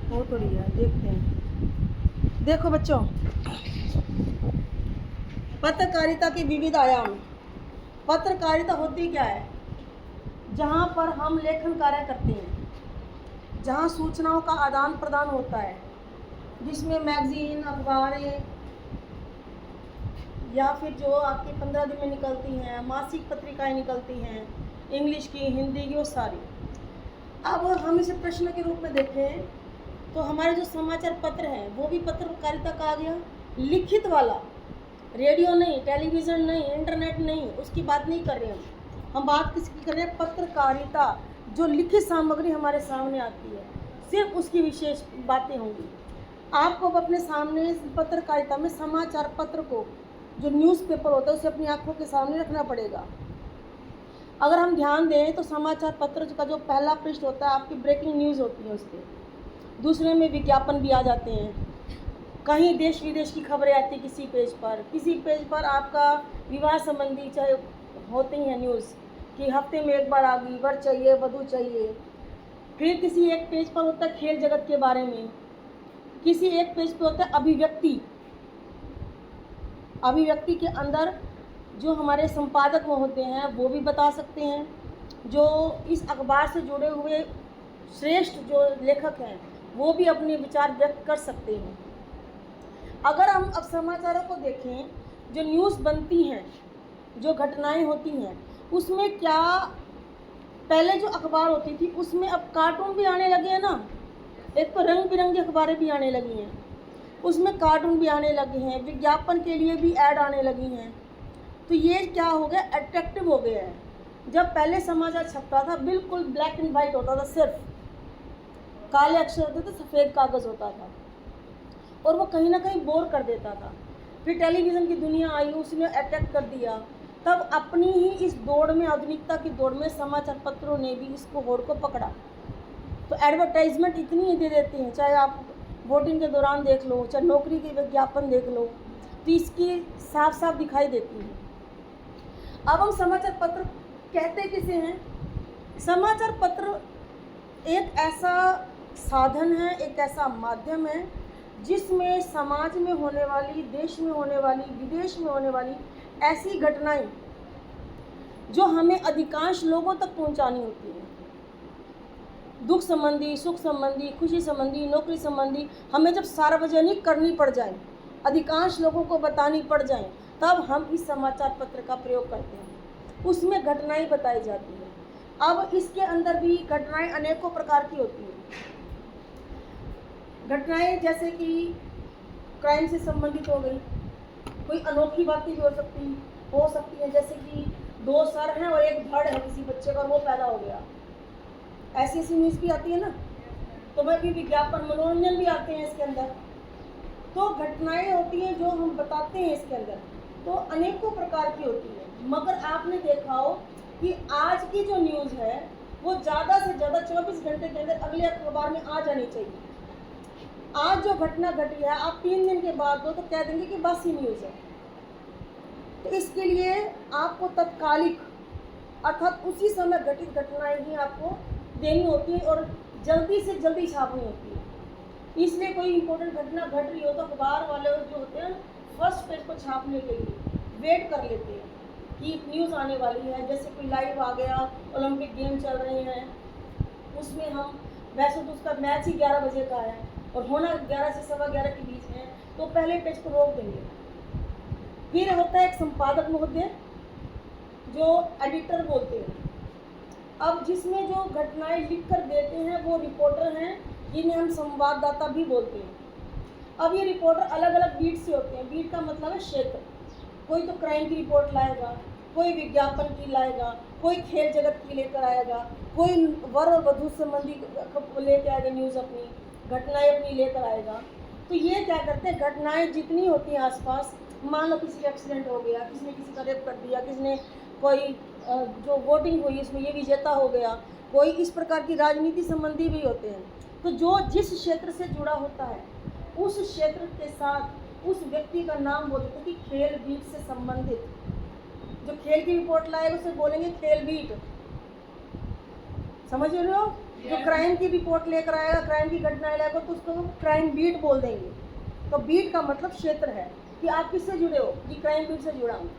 बहुत बढ़िया, देखते हैं। देखो बच्चों, पत्रकारिता के विविध आयाम। पत्रकारिता होती क्या है? जहाँ पर हम लेखन कार्य करते हैं, जहाँ सूचनाओं का आदान प्रदान होता है, जिसमें मैगजीन, अखबारें या फिर जो आपकी 15 दिन में निकलती हैं, मासिक पत्रिकाएं निकलती हैं, इंग्लिश की, हिंदी की, वो सारी। अब हम इसे प्रश्न के रूप में देखें तो हमारे जो समाचार पत्र हैं वो भी पत्रकारिता का आ गया। लिखित वाला, रेडियो नहीं, टेलीविज़न नहीं, इंटरनेट नहीं, उसकी बात नहीं कर रहे हम बात किसकी कर रहे हैं? पत्रकारिता। जो लिखित सामग्री हमारे सामने आती है, सिर्फ उसकी विशेष बातें होंगी। आपको अपने सामने पत्रकारिता में समाचार पत्र को, जो न्यूज़पेपर होता है, उसे अपनी आंखों के सामने रखना पड़ेगा। अगर हम ध्यान दें तो समाचार पत्र का जो पहला पृष्ठ होता है, आपकी ब्रेकिंग न्यूज़ होती है उसके। दूसरे में विज्ञापन भी आ जाते हैं, कहीं देश विदेश की खबरें आती किसी पेज पर आपका विवाह संबंधी चाहे होती हैं न्यूज़ कि हफ्ते में एक बार आ गई, वर चाहिए, वधू चाहिए। फिर किसी एक पेज पर होता है खेल जगत के बारे में, किसी एक पेज पर होता है अभिव्यक्ति के अंदर जो हमारे संपादक वो होते हैं वो भी बता सकते हैं। जो इस अखबार से जुड़े हुए श्रेष्ठ जो लेखक हैं वो भी अपने विचार व्यक्त कर सकते हैं। अगर हम अब समाचारों को देखें, जो न्यूज़ बनती हैं, जो घटनाएं होती हैं, उसमें क्या पहले जो अखबार होती थी उसमें अब कार्टून भी आने लगे हैं ना। एक तो रंग बिरंगी अखबारें भी आने लगी हैं, उसमें कार्टून भी आने लगे हैं, विज्ञापन के लिए भी ऐड आने लगी हैं। तो ये क्या हो गया? अट्रैक्टिव हो गया है। जब पहले समाचार छपता था बिल्कुल ब्लैक एंड वाइट होता था, सिर्फ काले अक्षर होते थे, सफ़ेद कागज़ होता था, और वो कहीं ना कहीं बोर कर देता था। फिर टेलीविज़न की दुनिया आई, उसने अट्रैक्ट कर दिया। तब अपनी ही इस दौड़ में, आधुनिकता की दौड़ में, समाचार पत्रों ने भी इसको होड़ को पकड़ा। तो एडवर्टाइजमेंट इतनी दे देते हैं, चाहे आप वोटिंग के दौरान देख लो, चाहे नौकरी के विज्ञापन देख लो, तो इसकी साफ साफ दिखाई देती है। अब हम समाचार पत्र कहते किसे हैं? समाचार पत्र एक ऐसा साधन है, एक ऐसा माध्यम है जिसमें समाज में होने वाली, देश में होने वाली, विदेश में होने वाली ऐसी घटनाएं जो हमें अधिकांश लोगों तक पहुंचानी होती है, दुख संबंधी, सुख संबंधी, खुशी संबंधी, नौकरी संबंधी, हमें जब सार्वजनिक करनी पड़ जाए, अधिकांश लोगों को बतानी पड़ जाए, तब हम इस समाचार पत्र का प्रयोग करते हैं। उसमें घटनाएं बताई जाती है। अब इसके अंदर भी घटनाएं अनेकों प्रकार की होती हैं। घटनाएं जैसे कि क्राइम से संबंधित हो गई, कोई अनोखी बातें भी हो सकती हैं, जैसे कि दो सर हैं और एक धड़ है किसी बच्चे का, वो पैदा हो गया। ऐसी ऐसी न्यूज़ भी आती है ना। तो वह भी विज्ञापन, मनोरंजन भी आते हैं इसके अंदर। तो घटनाएं होती हैं जो हम बताते हैं इसके अंदर, तो अनेकों प्रकार की होती है। मगर आपने देखा हो कि आज की जो न्यूज़ है वो ज़्यादा से ज़्यादा 24 घंटे के अंदर अगले अखबार में आ जानी चाहिए। आज जो घटना घटी है, आप 3 दिन के बाद दो तो कह देंगे कि बस ही न्यूज़ है। तो इसके लिए आपको तत्कालिक, अर्थात उसी समय घटित घटनाएं ही आपको देनी होती है और जल्दी से जल्दी छापनी होती है। इसलिए कोई इंपॉर्टेंट घटना घट रही हो तो अखबार वाले जो होते हैं फर्स्ट पेज को छापने के लिए वेट कर लेते हैं कि न्यूज़ आने वाली है। जैसे कोई लाइव आ गया, ओलंपिक गेम चल रहे हैं, उसमें हम, वैसे तो उसका मैच ही 11 बजे का है और होना 11 से 11:15 के बीच में, तो पहले पेज को रोक देंगे। फिर होता है एक संपादक महोदय, जो एडिटर बोलते हैं। अब जिसमें जो घटनाएं लिख कर देते हैं वो रिपोर्टर हैं, जिन्हें हम संवाददाता भी बोलते हैं। अब ये रिपोर्टर अलग अलग बीट से होते हैं। बीट का मतलब है क्षेत्र। कोई तो क्राइम की रिपोर्ट लाएगा, कोई विज्ञापन की लाएगा, कोई खेल जगत की लेकर आएगा, कोई वर और वधू संबंधी लेकर आएगा न्यूज़, अपनी घटनाएं अपनी लेकर आएगा। तो ये क्या करते हैं, घटनाएं जितनी होती हैं आसपास, मान लो किसी का एक्सीडेंट हो गया, किसी ने किसी का रेप कर दिया, किसी ने कोई जो वोटिंग हुई इसमें ये विजेता हो गया, कोई इस प्रकार की राजनीति संबंधी भी होते हैं। तो जो जिस क्षेत्र से जुड़ा होता है उस क्षेत्र के साथ उस व्यक्ति का नाम बोलते हैं कि खेल बीट से संबंधित। जो खेल की रिपोर्ट लाएगा उसे बोलेंगे खेल बीट। समझ रहे हो? जो क्राइम की रिपोर्ट लेकर आएगा, क्राइम की घटना लेकर, तो उसको क्राइम बीट बोल देंगे। तो बीट का मतलब क्षेत्र है कि आप किससे जुड़े हो, कि क्राइम बीट से जुड़ा हूँ।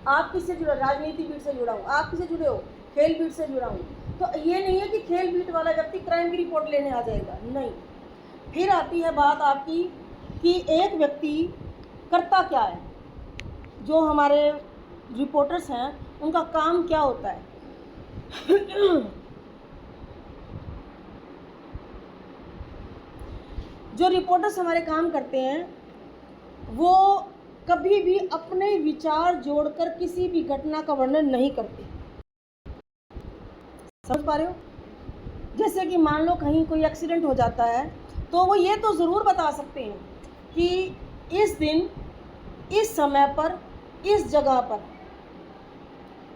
आप किससे जुड़े हो? राजनीति बीट से जुड़ा हूँ। आप किससे जुड़े हो? खेल बीट से जुड़ा हूँ। तो ये नहीं है कि खेल बीट वाला व्यक्ति क्राइम की रिपोर्ट लेने आ जाएगा, नहीं। फिर आती है बात आपकी कि एक व्यक्ति करता क्या है। जो हमारे रिपोर्टर्स हैं उनका काम क्या होता है। जो रिपोर्टर्स हमारे काम करते हैं वो कभी भी अपने विचार जोड़कर किसी भी घटना का वर्णन नहीं करते। समझ पा रहे हो? जैसे कि मान लो कहीं कोई एक्सीडेंट हो जाता है तो वो ये तो ज़रूर बता सकते हैं कि इस दिन, इस समय पर, इस जगह पर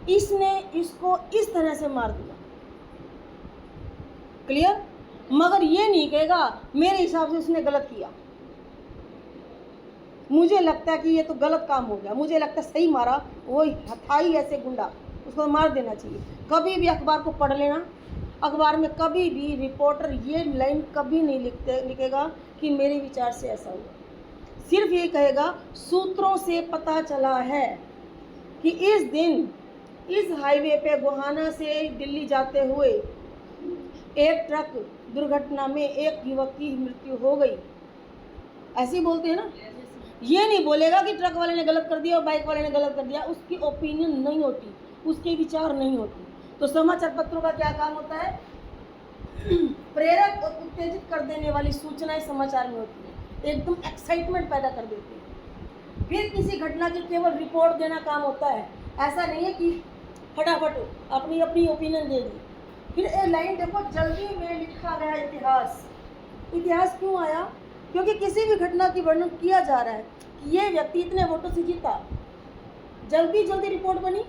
इसने इसको इस तरह से मार दिया। क्लियर? मगर ये नहीं कहेगा मेरे हिसाब से उसने गलत किया, मुझे लगता है कि ये तो गलत काम हो गया, मुझे लगता है सही मारा, वो था ही ऐसे गुंडा, उसको मार देना चाहिए। कभी भी अखबार को पढ़ लेना, अखबार में कभी भी रिपोर्टर ये लाइन कभी नहीं लिखेगा कि मेरे विचार से ऐसा हुआ। सिर्फ ये कहेगा सूत्रों से पता चला है कि इस दिन इस हाईवे पे गोहाना से दिल्ली जाते हुए एक ट्रक दुर्घटना में एक युवक की मृत्यु हो गई। ऐसे ही बोलते हैं ना। ये नहीं बोलेगा कि ट्रक वाले ने गलत कर दिया और बाइक वाले ने गलत कर दिया। उसकी ओपिनियन नहीं होती, उसके विचार नहीं होते। तो समाचार पत्रों का क्या काम होता है? प्रेरक और उत्तेजित कर देने वाली सूचनाएं समाचार में होती है, एकदम एक्साइटमेंट पैदा कर देती है। फिर किसी घटना की केवल रिपोर्ट देना काम होता है। ऐसा नहीं है कि फटाफट अपनी अपनी ओपिनियन दे दी। फिर एक लाइन देखो, जल्दी में लिखा गया इतिहास। इतिहास क्यों आया? क्योंकि किसी भी घटना की वर्णन किया जा रहा है कि ये व्यक्ति इतने वोटों से जीता। जल्दी जल्दी रिपोर्ट बनी,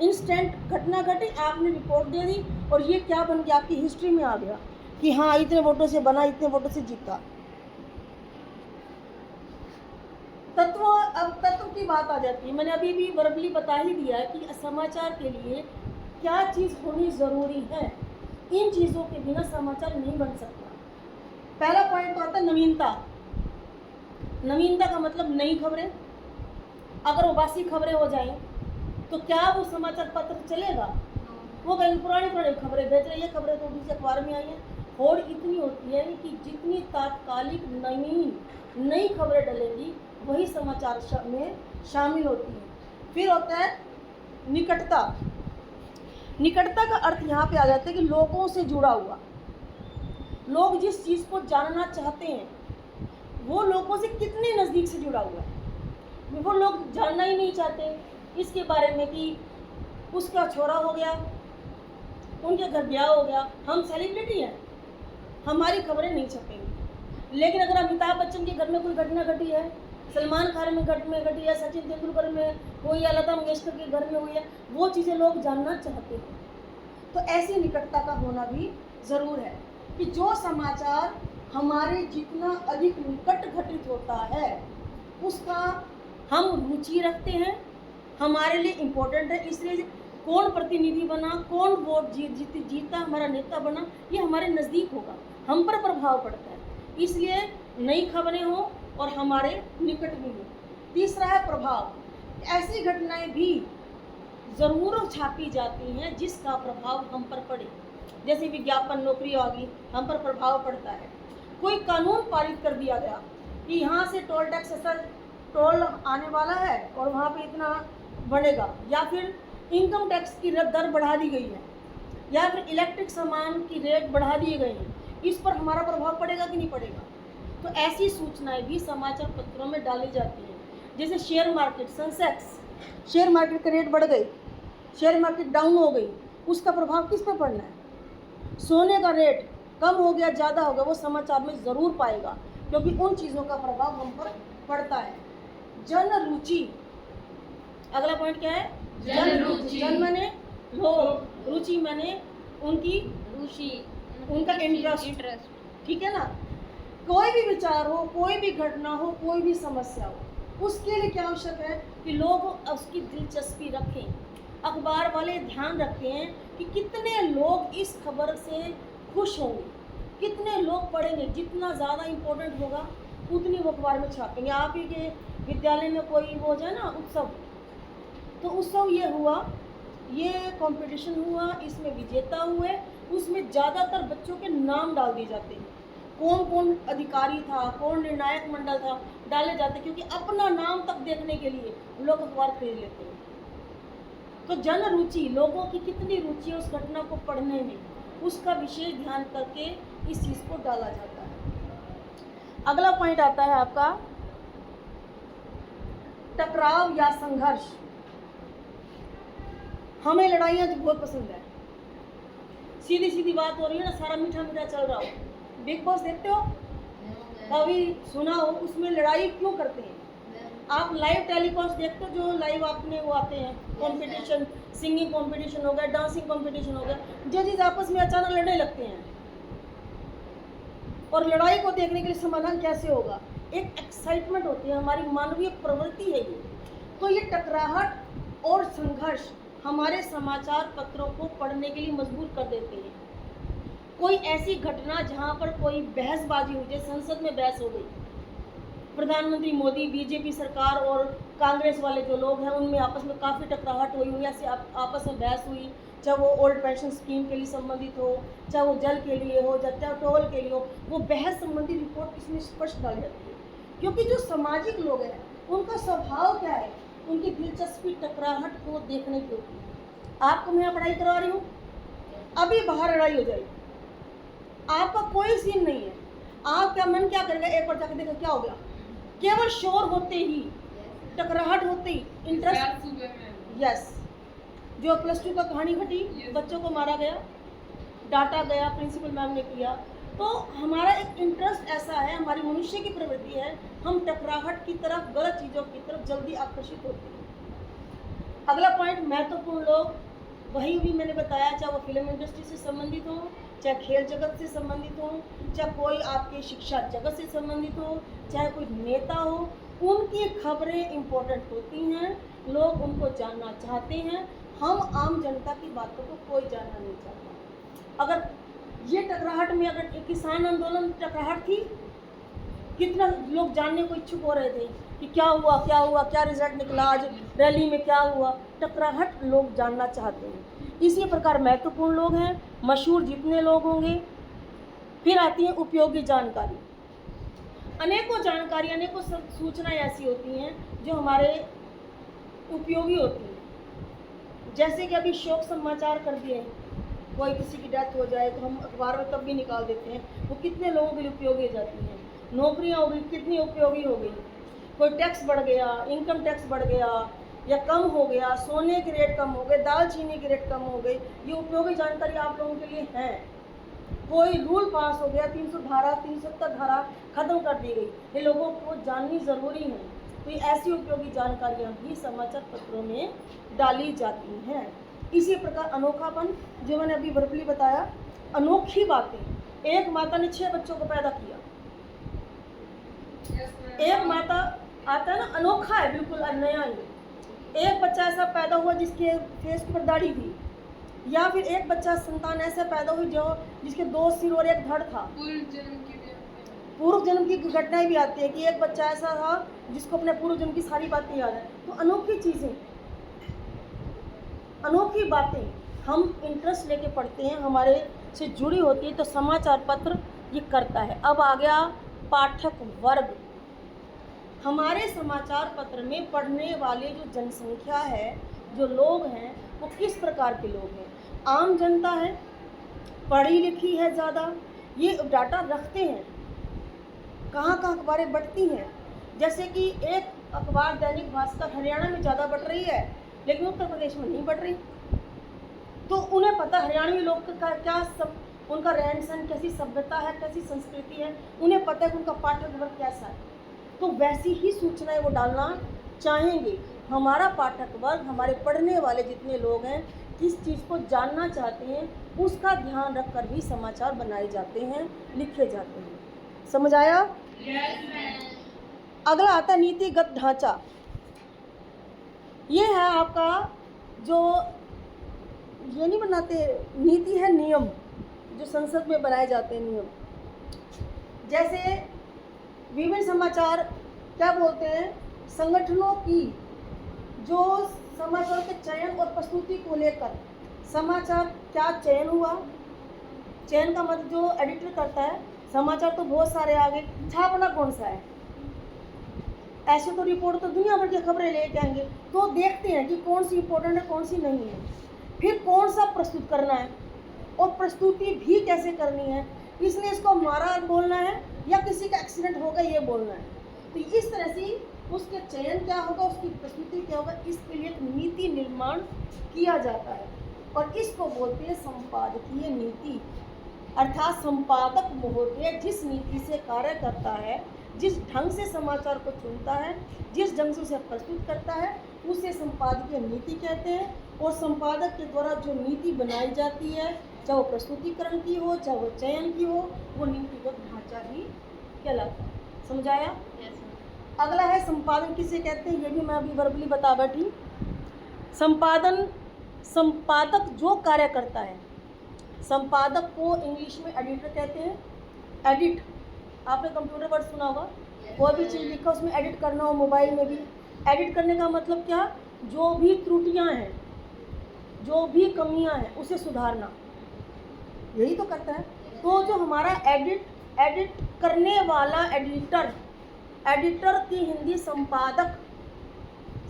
इंस्टेंट घटना घटी, आपने रिपोर्ट दे दी और ये क्या बन गया, आपकी हिस्ट्री में आ गया कि हाँ इतने वोटों से बना, इतने वोटों से जीता। तत्व, अब तत्व की बात आ जाती है। मैंने अभी भी वर्बली बता ही दिया है कि समाचार के लिए क्या चीज़ होनी ज़रूरी है। इन चीज़ों के बिना समाचार नहीं बन सकता। पहला पॉइंट तो आता है नवीनता। नवीनता का मतलब नई खबरें। अगर वो बासी खबरें हो जाएं तो क्या वो समाचार पत्र चलेगा? वो कहीं पुरानी खबरें भेज रही है, खबरें तो दूसरे अखबार में आई हैं। होड़ इतनी होती है कि जितनी तात्कालिक नई खबरें डलेंगी वही समाचार में शामिल होती है। फिर होता है निकटता। निकटता का अर्थ यहाँ पे आ जाता है कि लोगों से जुड़ा हुआ। लोग जिस चीज़ को जानना चाहते हैं वो लोगों से कितने नज़दीक से जुड़ा हुआ है। वो लोग जानना ही नहीं चाहते इसके बारे में कि उसका छोरा हो गया, उनके घर ब्याह हो गया। हम सेलिब्रिटी हैं, हमारी खबरें नहीं छपेंगी। लेकिन अगर अमिताभ बच्चन के घर में कोई घटना घटी है, सलमान खान में घटी है, सचिन तेंदुलकर में हुई है, लता मंगेशकर के घर में हुई है, वो चीज़ें लोग जानना चाहते हैं। तो ऐसी निकटता का होना भी ज़रूर है कि जो समाचार हमारे जितना अधिक निकट घटित होता है उसका हम रुचि रखते हैं, हमारे लिए इम्पोर्टेंट है। इसलिए कौन प्रतिनिधि बना, कौन वोट जीता, हमारा नेता बना, ये हमारे नज़दीक होगा, हम पर प्रभाव पड़ता है। इसलिए नई खबरें हो और हमारे निकट भी हो। तीसरा है प्रभाव। ऐसी घटनाएं भी ज़रूर छापी जाती हैं जिसका प्रभाव हम पर पड़े। जैसे विज्ञापन, नौकरी आ गई, हम पर प्रभाव पड़ता है। कोई कानून पारित कर दिया गया कि यहाँ से टोल टैक्स टोल आने वाला है और वहाँ पे इतना बढ़ेगा, या फिर इनकम टैक्स की दर बढ़ा दी गई है, या फिर इलेक्ट्रिक सामान की रेट बढ़ा दिए गए हैं। इस पर हमारा प्रभाव पड़ेगा कि नहीं पड़ेगा? तो ऐसी सूचनाएं भी समाचार पत्रों में डाली जाती हैं। जैसे share market, Sensex, share market का रेट बढ़ गई, शेयर मार्केट डाउन हो गई, उसका प्रभाव किस पे पड़ना है? सोने का रेट कम हो गया, ज़्यादा हो गया, वो समाचार में ज़रूर पाएगा, क्योंकि उन चीज़ों का प्रभाव हम पर पड़ता है। जन रुचि, अगला पॉइंट क्या है? जन रुचि। जन माने लोग, रुचि माने उनकी रुचि, उनका इंटरेस्ट। ठीक है ना? कोई भी विचार हो, कोई भी घटना हो, कोई भी समस्या हो, उसके लिए क्या आवश्यक है कि लोग उसकी दिलचस्पी रखें, अखबार वाले ध्यान रखते हैं कि कितने लोग इस खबर से खुश होंगे, कितने लोग पढ़ेंगे। जितना ज़्यादा इम्पोर्टेंट होगा उतनी वो अखबार में छापेंगे। आप ही के विद्यालय में कोई वो जो है ना उत्सव, तो उत्सव ये हुआ, ये कंपटीशन हुआ, इसमें विजेता हुए, उसमें ज़्यादातर बच्चों के नाम डाल दिए जाते हैं, कौन कौन अधिकारी था, कौन निर्णायक मंडल था, डाले जाते, क्योंकि अपना नाम तक देखने के लिए लोग अखबार खरीद लेते हैं। तो जन रुचि, लोगों की कितनी रुचि है उस घटना को पढ़ने में, उसका विशेष ध्यान करके इस चीज़ को डाला जाता है। अगला पॉइंट आता है आपका टकराव या संघर्ष। हमें लड़ाइयाँ तो बहुत पसंद है, सीधी सीधी बात हो रही है ना, सारा मीठा मीठा चल रहा हो। बिग बॉस देखते हो, कभी सुना हो उसमें लड़ाई क्यों करते हैं? आप लाइव टेलीकास्ट देखते हो, जो लाइव आपने वो आते हैं कंपटीशन, सिंगिंग कंपटीशन हो गया, डांसिंग कंपटीशन हो गया, जजेस आपस में अचानक लड़ने लगते हैं, और लड़ाई को देखने के लिए समाधान कैसे होगा, एक एक्साइटमेंट होती है, हमारी मानवीय प्रवृत्ति है ये। तो ये टकराहट और संघर्ष हमारे समाचार पत्रों को पढ़ने के लिए मजबूर कर देते हैं। कोई ऐसी घटना जहाँ पर कोई बहसबाजी हुई, जैसे संसद में बहस हो गई, प्रधानमंत्री मोदी, बीजेपी सरकार और कांग्रेस वाले जो लोग हैं उनमें आपस में काफ़ी टकराहट हुई, ऐसे आपस में बहस हुई, चाहे वो ओल्ड पेंशन स्कीम के लिए संबंधित हो, चाहे वो जल के लिए हो, चाहे टोल के लिए हो, वो बहस संबंधी रिपोर्ट इसमें स्पष्ट डाली जाती है। क्योंकि जो सामाजिक लोग हैं उनका स्वभाव क्या है, उनकी दिलचस्पी टकराहट को देखने की होती है। आपको मैं पढ़ाई करवा रही हूँ, अभी बाहर लड़ाई हो जाएगी, आपका कोई सीन नहीं है, आपका मन क्या करेगा, एक बार जाकर देखो क्या हो गया, केवल शोर होते ही, टकराहट होते ही, इंटरेस्ट, यस, जो +2 का कहानी घटी, बच्चों को मारा गया, डांटा गया, प्रिंसिपल मैम ने किया, तो हमारा एक इंटरेस्ट ऐसा है, हमारी मनुष्य की प्रवृत्ति है, हम टकराहट की तरफ, गलत चीज़ों की तरफ जल्दी आकर्षित होते हैं। अगला पॉइंट, महत्वपूर्ण लोग, वही भी मैंने बताया, चाहे वो फिल्म इंडस्ट्री से संबंधित हो, चाहे खेल जगत से संबंधित हो, चाहे कोई आपके शिक्षा जगत से संबंधित हो, चाहे कोई नेता हो, उनकी खबरें इम्पोर्टेंट होती हैं, लोग उनको जानना चाहते हैं। हम आम जनता की बातों को कोई जानना नहीं चाहता। अगर ये टकराहट में, अगर किसान आंदोलन टकराहट थी, कितना लोग जानने को इच्छुक हो रहे थे कि क्या हुआ, क्या हुआ, क्या रिजल्ट निकला, आज रैली में क्या हुआ, टकराहट लोग जानना चाहते हैं। इसी प्रकार महत्वपूर्ण लोग हैं, मशहूर जितने लोग होंगे। फिर आती है उपयोगी जानकारी। अनेकों जानकारी, अनेकों सूचनाएं ऐसी होती हैं जो हमारे उपयोगी होती हैं। जैसे कि अभी शोक समाचार कर दिए, कोई किसी की डेथ हो जाए तो हम अखबार में तब भी निकाल देते हैं, वो कितने लोगों के लिए उपयोगी हो जाती हैं। नौकरियां हो गई, कितनी उपयोगी हो गई, कोई टैक्स बढ़ गया, इनकम टैक्स बढ़ गया या कम हो गया, सोने के रेट कम हो गए, दाल चीनी के रेट कम हो गई, ये उपयोगी जानकारी आप लोगों के लिए है। कोई रूल पास हो गया, 300 धारा, 370 धारा खत्म कर दी गई, ये लोगों को जाननी ज़रूरी है। तो ये ऐसी उपयोगी जानकारियाँ भी समाचार पत्रों में डाली जाती हैं। इसी प्रकार अनोखापन, जो मैंने अभी वर्बली बताया, अनोखी बातें। एक माता ने 6 बच्चों को पैदा किया, एक माता आता है ना, अनोखा है, बिल्कुल नया ही। एक बच्चा ऐसा पैदा हुआ जिसके फेस पर दाढ़ी थी, या फिर एक बच्चा संतान ऐसा पैदा हुई जो जिसके 2 सिर और 1 धड़ था। पूर्व जन्म की घटनाएं भी आती है कि एक बच्चा ऐसा था जिसको अपने पूर्व जन्म की सारी बातें याद है। तो अनोखी चीज़ें, अनोखी बातें हम इंटरेस्ट लेके पढ़ते हैं, हमारे से जुड़ी होती है, तो समाचार पत्र ये करता है। अब आ गया पाठक वर्ग। हमारे समाचार पत्र में पढ़ने वाले जो जनसंख्या है, जो लोग हैं, वो किस प्रकार के लोग हैं? आम जनता है, पढ़ी लिखी है ज़्यादा, ये डाटा रखते हैं। कहाँ कहाँ अखबारें बढ़ती हैं, जैसे कि एक अखबार दैनिक भास्कर हरियाणा में ज़्यादा बढ़ रही है, लेकिन उत्तर प्रदेश में नहीं बढ़ रही। तो उन्हें पता हरियाणवी लोग का क्या सब, उनका रहन सहन, कैसी सभ्यता है, कैसी संस्कृति है, उन्हें पता है कि उनका पाठक वर्ग कैसा है। तो वैसी ही सूचनाएं वो डालना चाहेंगे। हमारा पाठक वर्ग, हमारे पढ़ने वाले जितने लोग हैं, किस चीज़ को जानना चाहते हैं, उसका ध्यान रखकर ही समाचार बनाए जाते हैं, लिखे जाते हैं। समझ आया? अगला आता है नीतिगत ढांचा। ये है आपका जो ये नहीं बनाते, नीति है नियम, जो संसद में बनाए जाते हैं नियम। जैसे विभिन्न समाचार क्या बोलते हैं, संगठनों की जो समाचार के चयन और प्रस्तुति को लेकर समाचार क्या चयन हुआ, चयन का मतलब जो एडिटर करता है, समाचार तो बहुत सारे आ गए, छापना कौन सा है। ऐसे तो रिपोर्ट तो दुनिया भर की खबरें लेके आएंगे, तो देखते हैं कि कौन सी इंपॉर्टेंट है कौन सी नहीं है, फिर कौन सा प्रस्तुत करना है और प्रस्तुति भी कैसे करनी है, इसने इसको मारा बोलना है या किसी का एक्सीडेंट होगा ये बोलना है। तो इस तरह से उसके चयन क्या होगा, उसकी प्रस्तुति क्या होगा, इसके लिए एक नीति निर्माण किया जाता है और इसको बोलते हैं संपादकीय नीति। अर्थात संपादक महोदय जिस नीति से कार्य करता है, जिस ढंग से समाचार को चुनता है, जिस ढंग से उसे प्रस्तुत करता है, उसे संपादकीय नीति कहते हैं। और संपादक के द्वारा जो नीति बनाई जाती है, चाहे वो प्रस्तुतिकरण की हो, चाहे वो चयन की हो, वो नीतिगत ढांचा ही कहलाता है। समझाया? अगला है संपादन किसे कहते हैं, ये भी मैं अभी वर्बली बता बैठी। संपादन, संपादक जो कार्य करता है, संपादक को इंग्लिश में एडिटर कहते हैं। एडिट, आपने कंप्यूटर वर्ड सुना होगा, कोई भी चीज़ लिखा उसमें एडिट करना हो, मोबाइल में भी एडिट करने का मतलब क्या, जो भी त्रुटियां हैं, जो भी कमियां हैं, उसे सुधारना, यही तो करता है। तो जो हमारा एडिट करने वाला एडिटर, एडिटर की हिंदी संपादक,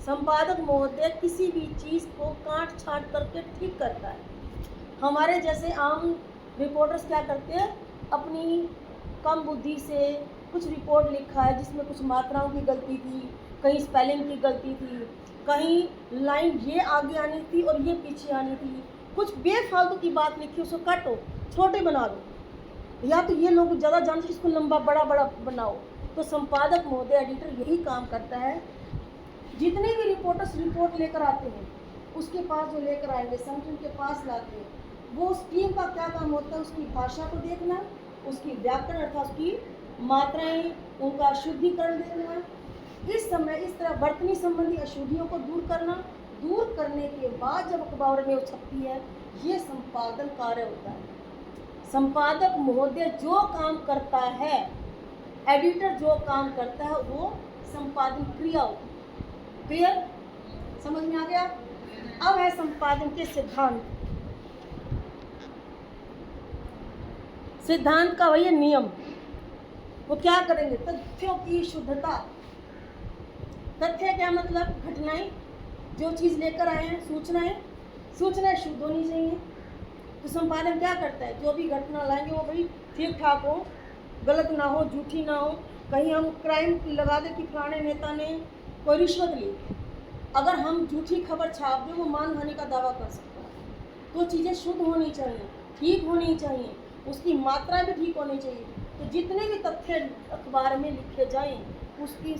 संपादक महोदय किसी भी चीज़ को काट छाट करके ठीक करता है। हमारे जैसे आम रिपोर्टर्स क्या करते हैं, अपनी कम बुद्धि से कुछ रिपोर्ट लिखा है जिसमें कुछ मात्राओं की गलती थी, कहीं स्पेलिंग की गलती थी, कहीं लाइन ये आगे आनी थी और ये पीछे आनी थी, कुछ बेफालतू की बात लिखी, उसको काटो, छोटे बना दो, या तो ये लोग ज़्यादा जानते इसको लंबा बड़ा बनाओ। तो संपादक महोदय एडिटर यही काम करता है। जितने भी रिपोर्टर्स रिपोर्ट लेकर आते हैं, उसके पास जो लेकर आएंगे, संगठन के पास लाते हैं, वो उस टीम का क्या काम होता है, उसकी भाषा को देखना, उसकी व्याकरण अर्थात उसकी मात्राएं, उनका शुद्धिकरण देखना, इस समय इस तरह वर्तनी संबंधी अशुद्धियों को दूर करना, दूर करने के बाद जब अखबार में वो छपती है, ये संपादन कार्य होता है। संपादक महोदय जो काम करता है, एडिटर जो काम करता है, वो संपादन क्रिया होती है। क्लियर, समझ में आ गया? अब है संपादन के सिद्धांत। सिद्धांत का वही नियम, वो क्या करेंगे, तथ्यों की शुद्धता। तथ्य क्या मतलब, घटनाएं, जो चीज़ लेकर आए हैं, सूचनाएं शुद्ध होनी चाहिए। तो संपादन क्या करता है, जो भी घटना लाएंगे वो भाई ठीक ठाक हो, गलत ना हो, झूठी ना हो। कहीं हम क्राइम लगा दें कि फलाने नेता ने कोई रिश्वत ली, अगर हम झूठी खबर छाप दें, वो मानहानि का दावा कर सकता है। तो चीज़ें शुद्ध होनी चाहिए, ठीक होनी चाहिए, उसकी मात्रा भी ठीक होनी चाहिए। तो जितने भी तथ्य अखबार में लिखे जाएं, उसकी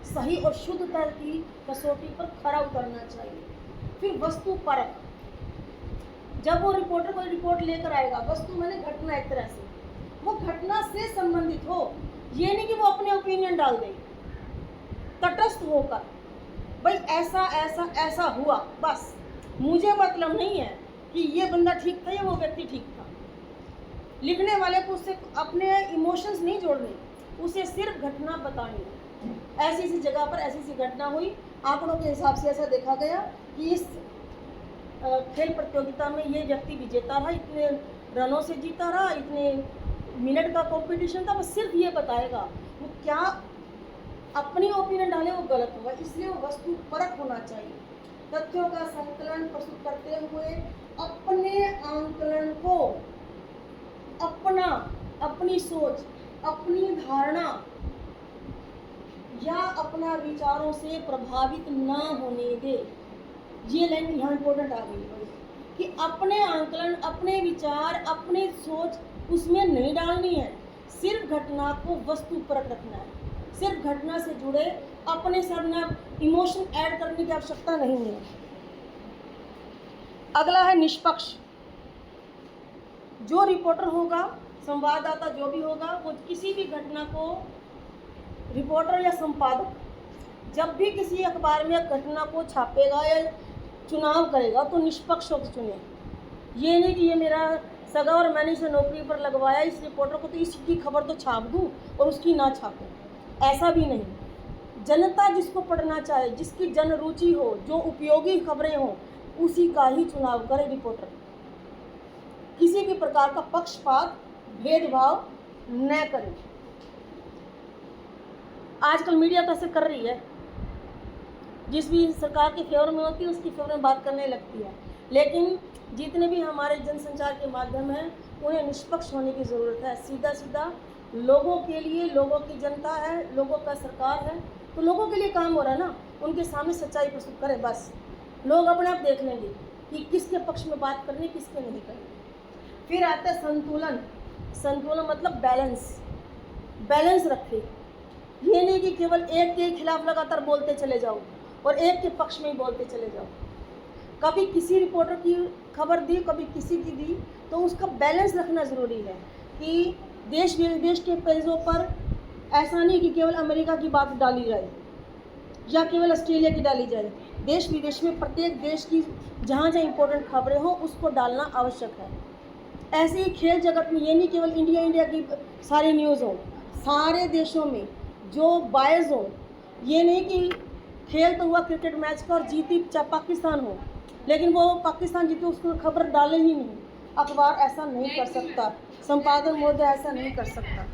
सही और शुद्धता की कसौटी पर खरा उतरना चाहिए। फिर वस्तु परख, जब वो रिपोर्टर कोई रिपोर्ट लेकर आएगा, वस्तु मैंने घटना, एक तरह से वो घटना से संबंधित हो, ये नहीं कि वो अपने ओपिनियन डाल दे, तटस्थ होकर भाई ऐसा ऐसा ऐसा हुआ, बस मुझे मतलब नहीं है कि ये बंदा ठीक था या वो व्यक्ति ठीक था। लिखने वाले को उससे अपने इमोशंस नहीं जोड़ने, उसे सिर्फ घटना बतानी है। ऐसी जगह पर ऐसी घटना हुई, आंकड़ों के हिसाब से ऐसा देखा गया कि इस खेल प्रतियोगिता में ये व्यक्ति विजेता रहा, इतने रनों से जीता रहा, इतने मिनट का कंपटीशन था, बस सिर्फ ये बताएगा। वो क्या अपनी ओपिनियन डाले वो गलत होगा, इसलिए वो वस्तु परख होना चाहिए। तथ्यों का संकलन प्रस्तुत करते हुए अपने आंकलन को, अपनी सोच, अपनी धारणा या अपना विचारों से प्रभावित ना होने दे। ये लाइन यहाँ इंपॉर्टेंट आ गई है कि अपने आंकलन, अपने विचार, अपने सोच उसमें नहीं डालनी है, सिर्फ घटना को वस्तु परक रखना है। सिर्फ घटना से जुड़े अपने साथ में इमोशन ऐड करने की आवश्यकता नहीं है। अगला है निष्पक्ष। जो रिपोर्टर होगा, संवाददाता जो भी होगा, वो किसी भी घटना को, रिपोर्टर या संपादक जब भी किसी अखबार में घटना को छापेगा या चुनाव करेगा तो निष्पक्ष होकर चुने। ये नहीं कि ये मेरा सगा और मैंने इसे नौकरी पर लगवाया इस रिपोर्टर को तो इसकी खबर तो छाप दूँ और उसकी ना छापूँ, ऐसा भी नहीं। जनता जिसको पढ़ना चाहे, जिसकी जन रुचि हो, जो उपयोगी खबरें हों, उसी का ही चुनाव करे रिपोर्टर। किसी भी प्रकार का पक्षपात भेदभाव न करें। आजकल मीडिया तो ऐसे कर रही है, जिस भी सरकार के फेवर में होती है उसकी फेवर में बात करने लगती है, लेकिन जितने भी हमारे जनसंचार के माध्यम हैं उन्हें निष्पक्ष होने की ज़रूरत है। सीधा सीधा लोगों के लिए, लोगों की जनता है, लोगों का सरकार है, तो लोगों के लिए काम हो रहा है ना, उनके सामने सच्चाई प्रस्तुत करें, बस लोग अपने आप देख लेंगे कि किसके पक्ष में बात करनी, किसके नहीं करनी। फिर आता है संतुलन। संतुलन मतलब बैलेंस रखें। ये नहीं कि केवल एक के खिलाफ लगातार बोलते चले जाओ और एक के पक्ष में ही बोलते चले जाओ। कभी किसी रिपोर्टर की खबर दी, कभी किसी की दी, तो उसका बैलेंस रखना ज़रूरी है कि देश विदेश के पेजों पर ऐसा नहीं कि केवल अमेरिका की बात डाली जाए या केवल ऑस्ट्रेलिया की डाली जाए। देश विदेश में प्रत्येक देश की जहाँ जहाँ इंपॉर्टेंट खबरें हों उसको डालना आवश्यक है। ऐसे ही खेल जगत में ये नहीं केवल इंडिया की सारी न्यूज़ हो, सारे देशों में जो बायस हो। ये नहीं कि खेल तो हुआ क्रिकेट मैच का और जीती चाहे पाकिस्तान हो, लेकिन वो पाकिस्तान जीती उसको खबर डाले ही नहीं। अखबार ऐसा नहीं कर सकता, संपादन महोदय ऐसा नहीं कर सकता।